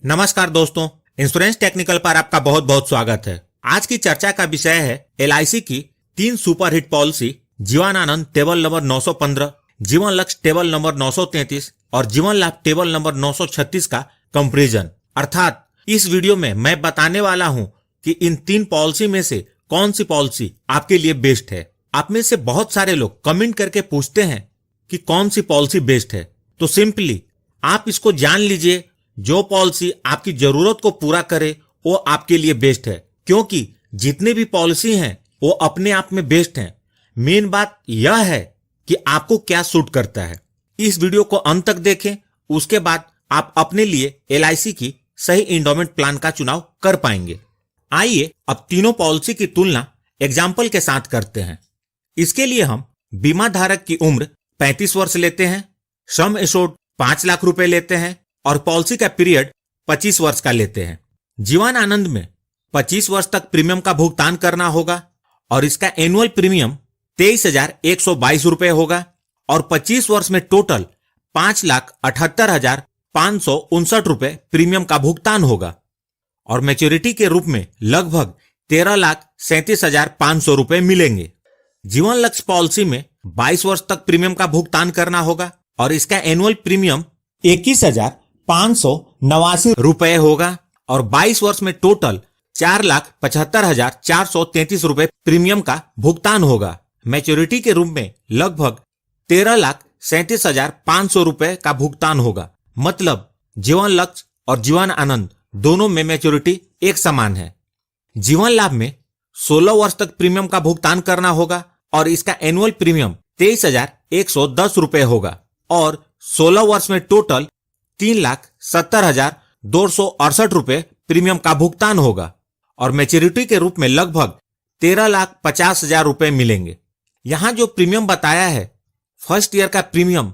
नमस्कार दोस्तों, insurance technical पर आपका बहुत बहुत स्वागत है। आज की चर्चा का विषय है एलआईसी की 3 superhit policy, Jeevan Anand table number 915, जीवन लक्ष्य टेबल नंबर 933 और जीवन लाभ टेबल नंबर 936 का कंपैरिजन। अर्थात इस वीडियो में मैं बताने वाला हूं कि इन 3 पॉलिसी में से कौन सी पॉलिसी आपके लिए बेस्ट है। आप में से बहुत सारे लोग कमेंट करके पूछते हैं कि कौन सी पॉलिसी बेस्ट है, तो सिंपली आप इसको जान लीजिए, जो पॉलिसी आपकी जरूरत को पूरा करे वो आपके लिए बेस्ट है, क्योंकि जितने भी पॉलिसी हैं वो अपने आप में बेस्ट हैं। मेन बात यह है कि आपको क्या सूट करता है। इस वीडियो को अंत तक देखें, उसके बाद आप अपने लिए एलआईसी की सही एंडोमेंट प्लान का चुनाव कर पाएंगे। आइए अब तीनों पॉलिसी की तुलना एग्जाम्पल के साथ करते हैं। इसके लिए हम बीमा धारक की उम्र 35 वर्ष लेते हैं, सम एश्योर्ड 5 लाख रुपए लेते हैं और पॉलिसी का पीरियड 25 वर्ष का लेते हैं। जीवन आनंद में 25 वर्ष तक प्रीमियम का भुगतान करना होगा और इसका एनुअल प्रीमियम 23,122 रुपए होगा और 25 वर्ष में टोटल 5,78,559 रुपए प्रीमियम का भुगतान होगा और मैच्योरिटी के रूप में लगभग 13,37,500 रुपए मिलेंगे। जीवन लक्ष्य पॉलिसी में 22 वर्ष तक प्रीमियम का भुगतान करना होगा और इसका एनुअल प्रीमियम 21,589 रुपए होगा और 22 वर्ष में टोटल 4,75,433 रुपए प्रीमियम का भुगतान होगा। मैच्योरिटी के रूप में लगभग 13,37,500 रुपए का भुगतान होगा। मतलब जीवन लक्ष्य और जीवन आनंद दोनों में मैच्योरिटी एक समान है। जीवन लाभ में 16 वर्ष तक प्रीमियम का भुगतान करना होगा और इसका एनुअल प्रीमियम 23,110 रुपए होगा और 16 वर्ष में टोटल 3,70,268 रुपए प्रीमियम का भुगतान होगा और मैच्योरिटी के रूप में लगभग 13,50,000 रुपए मिलेंगे। यहां जो प्रीमियम बताया है, फर्स्ट ईयर का प्रीमियम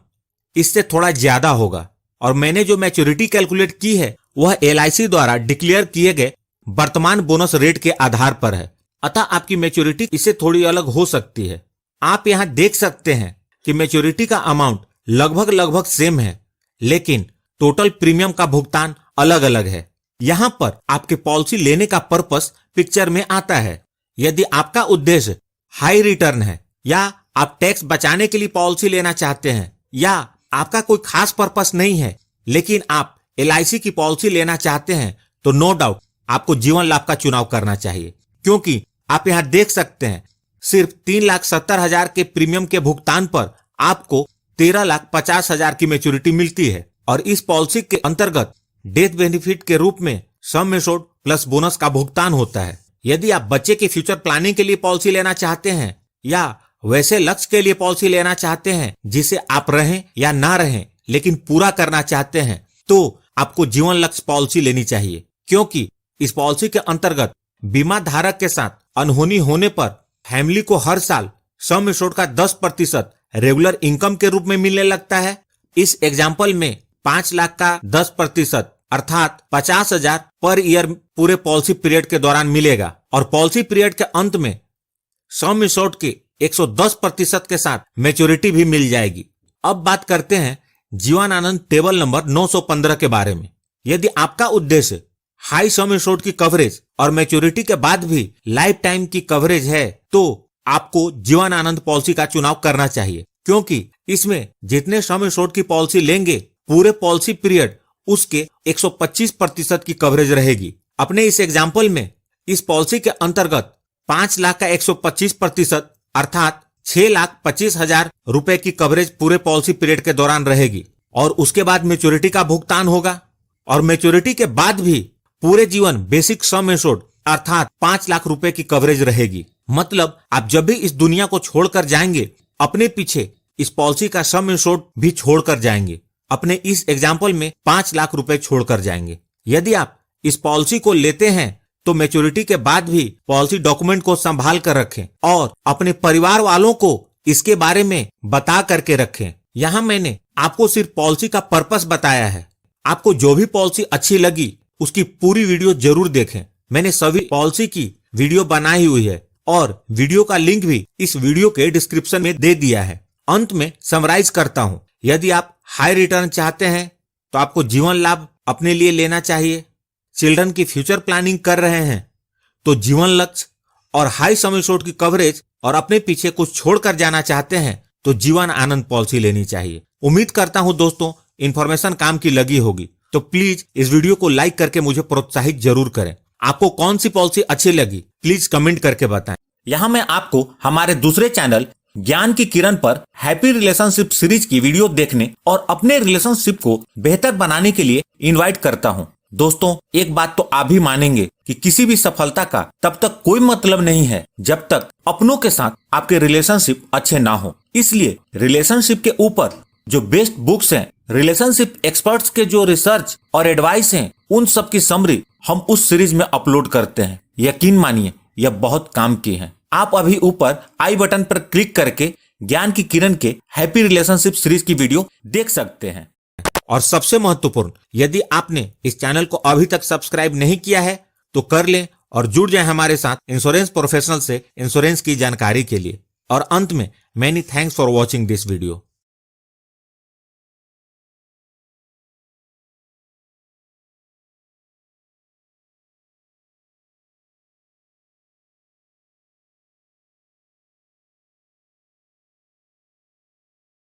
इससे थोड़ा ज्यादा होगा और मैंने जो मैच्योरिटी कैलकुलेट की है वह एलआईसी द्वारा डिक्लेयर किए गए वर्तमान बोनस रेट के आधार पर है। अतः आपकी मैच्योरिटी इससे थोड़ी अलग हो सकती है। आप यहां देख सकते हैं कि मैच्योरिटी का अमाउंट लगभग सेम है, लेकिन टोटल प्रीमियम का भुगतान अलग अलग है। यहां पर आपके पॉलिसी लेने का पर्पस पिक्चर में आता है। यदि आपका उद्देश्य हाई रिटर्न है या आप टैक्स बचाने के लिए पॉलिसी लेना चाहते हैं या आपका कोई खास पर्पस नहीं है लेकिन आप एलआईसी की पॉलिसी लेना चाहते हैं, तो नो डाउट आपको जीवन लाभ का चुनाव करना चाहिए, क्योंकि आप यहां देख सकते हैं सिर्फ 3,70,000 के प्रीमियम के भुगतान पर आपको 13,50,000 की मैच्योरिटी मिलती है और इस पॉलिसी के अंतर्गत डेथ बेनिफिट के रूप में सम एश्योर्ड प्लस बोनस का भुगतान होता है। यदि आप बच्चे के फ्यूचर प्लानिंग के लिए पॉलिसी लेना चाहते हैं या वैसे लक्ष्य के लिए पॉलिसी लेना चाहते हैं जिसे आप रहें या ना रहें लेकिन पूरा करना चाहते हैं, तो आपको जीवन लक्ष्य पॉलिसी लेनी चाहिए, क्योंकि इस पॉलिसी के अंतर्गत बीमा धारक के साथ अनहोनी होने पर फैमिली को हर साल सम एश्योर्ड का 10% रेगुलर इनकम के रूप में मिलने लगता है। इस एग्जाम्पल में 5 लाख का 10% अर्थात 50,000 पर ईयर पूरे पॉलिसी पीरियड के दौरान मिलेगा और पॉलिसी पीरियड के अंत में सम एश्योर्ड के 110% के साथ मैच्योरिटी भी मिल जाएगी। अब बात करते हैं जीवन आनंद टेबल नंबर 915 के बारे में। यदि आपका उद्देश्य हाई सम एश्योर्ड की कवरेज और मैच्योरिटी के बाद भी लाइफ टाइम की कवरेज है, तो आपको जीवन आनंद पॉलिसी का चुनाव करना चाहिए, क्योंकि इसमें जितने सम एश्योर्ड की पॉलिसी लेंगे पूरे पॉलिसी पीरियड उसके 125% की कवरेज रहेगी। अपने इस एग्जाम्पल में इस पॉलिसी के अंतर्गत 5 लाख का 125% अर्थात 6,25,000 रुपए की कवरेज पूरे पॉलिसी पीरियड के दौरान रहेगी और उसके बाद मैच्योरिटी का भुगतान होगा और मैच्योरिटी के बाद भी पूरे जीवन बेसिक सम एश्योर्ड अर्थात 5 लाख रुपए की कवरेज रहेगी। मतलब आप जब भी इस दुनिया को छोड़कर जाएंगे, अपने पीछे इस पॉलिसी का सम एश्योर्ड भी छोड़कर जाएंगे। अपने इस एग्जाम्पल में 5 लाख रुपए छोड़कर जाएंगे। यदि आप इस पॉलिसी को लेते हैं तो मैच्योरिटी के बाद भी पॉलिसी डॉक्यूमेंट को संभाल कर रखें और अपने परिवार वालों को इसके बारे में बता करके रखें। यहाँ मैंने आपको सिर्फ पॉलिसी का पर्पस बताया है। आपको जो भी पॉलिसी अच्छी लगी उसकी पूरी वीडियो जरूर देखें। मैंने सभी पॉलिसी की वीडियो बनाई हुई है और वीडियो का लिंक भी इस वीडियो के डिस्क्रिप्शन में दे दिया है। अंत में समराइज करता हूं, यदि आप हाई रिटर्न चाहते हैं तो आपको जीवन लाभ अपने लिए लेना चाहिए, चिल्ड्रन की फ्यूचर प्लानिंग कर रहे हैं तो जीवन लक्ष्य और हाई सम एश्योर्ड की कवरेज और अपने पीछे कुछ छोड़कर जाना चाहते हैं तो जीवन आनंद पॉलिसी लेनी चाहिए। उम्मीद करता हूं दोस्तों इंफॉर्मेशन काम की लगी होगी, तो प्लीज इस वीडियो को लाइक करके मुझे प्रोत्साहित जरूर करें। आपको कौन सी पॉलिसी अच्छी लगी प्लीज कमेंट करके बताएं। यहाँ मैं आपको हमारे दूसरे चैनल ज्ञान की किरण पर हैप्पी रिलेशनशिप सीरीज की वीडियो देखने और अपने रिलेशनशिप को बेहतर बनाने के लिए इनवाइट करता हूँ। दोस्तों एक बात तो आप भी मानेंगे कि किसी भी सफलता का तब तक कोई मतलब नहीं है जब तक अपनों के साथ आपके रिलेशनशिप अच्छे ना हो। इसलिए रिलेशनशिप के ऊपर जो बेस्ट बुक्स हैं, रिलेशनशिप एक्सपर्ट्स के जो रिसर्च और एडवाइस हैं, उन सब की समरी हम उस सीरीज में अपलोड करते हैं। यकीन मानिए यह बहुत काम की है। आप अभी ऊपर आई बटन पर क्लिक करके ज्ञान की किरण के हैप्पी रिलेशनशिप सीरीज की वीडियो देख सकते हैं। और सबसे महत्वपूर्ण, यदि आपने इस चैनल को अभी तक सब्सक्राइब नहीं किया है तो कर लें और जुड़ जाएं हमारे साथ इंश्योरेंस प्रोफेशनल से इंश्योरेंस की जानकारी के लिए। और अंत में many thanks for watching this video.